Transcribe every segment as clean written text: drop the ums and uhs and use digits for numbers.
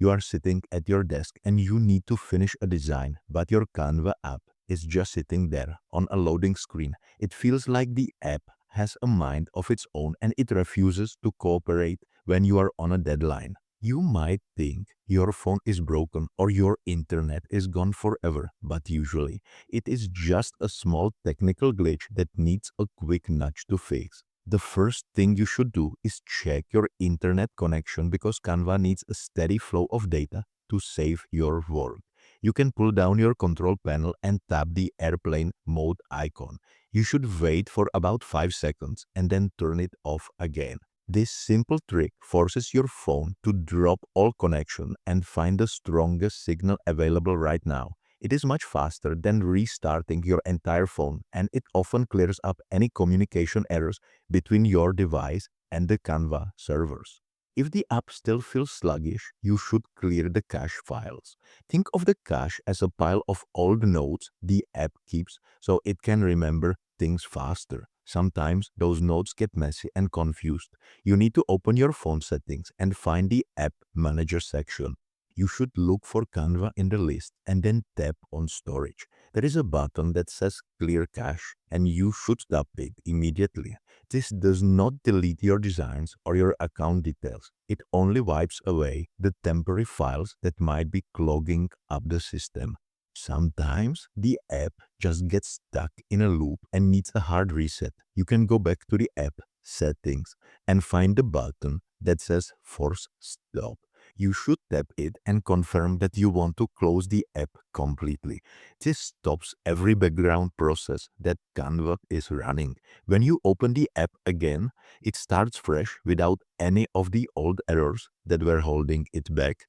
You are sitting at your desk and you need to finish a design, but your Canva app is just sitting there on a loading screen. It feels like the app has a mind of its own and it refuses to cooperate when you are on a deadline. You might think your phone is broken or your internet is gone forever, but usually it is just a small technical glitch that needs a quick nudge to fix. The first thing you should do is check your internet connection because Canva needs a steady flow of data to save your work. You can pull down your control panel and tap the airplane mode icon. You should wait for about 5 seconds and then turn it off again. This simple trick forces your phone to drop all connection and find the strongest signal available right now. It is much faster than restarting your entire phone, and it often clears up any communication errors between your device and the Canva servers. If the app still feels sluggish, you should clear the cache files. Think of the cache as a pile of old notes the app keeps so it can remember things faster. Sometimes those notes get messy and confused. You need to open your phone settings and find the App Manager section. You should look for Canva in the list and then tap on Storage. There is a button that says Clear Cache and you should tap it immediately. This does not delete your designs or your account details. It only wipes away the temporary files that might be clogging up the system. Sometimes the app just gets stuck in a loop and needs a hard reset. You can go back to the app settings and find the button that says Force Stop. You should tap it and confirm that you want to close the app completely. This stops every background process that Canva is running. When you open the app again, it starts fresh without any of the old errors that were holding it back.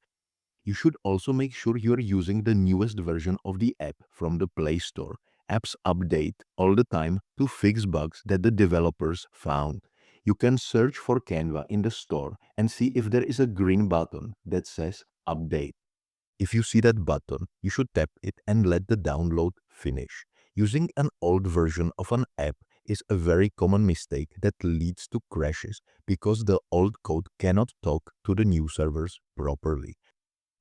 You should also make sure you are using the newest version of the app from the Play Store. Apps update all the time to fix bugs that the developers found. You can search for Canva in the store and see if there is a green button that says Update. If you see that button, you should tap it and let the download finish. Using an old version of an app is a very common mistake that leads to crashes because the old code cannot talk to the new servers properly.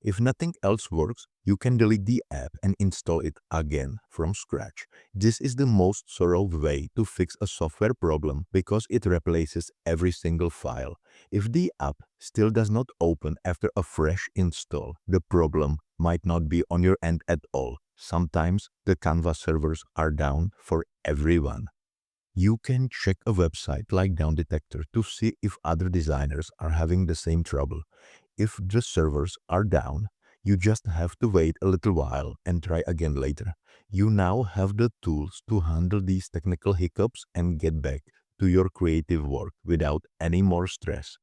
If nothing else works, you can delete the app and install it again from scratch. This is the most thorough way to fix a software problem because it replaces every single file. If the app still does not open after a fresh install, the problem might not be on your end at all. Sometimes the Canva servers are down for everyone. You can check a website like Down Detector to see if other designers are having the same trouble. If the servers are down, you just have to wait a little while and try again later. You now have the tools to handle these technical hiccups and get back to your creative work without any more stress.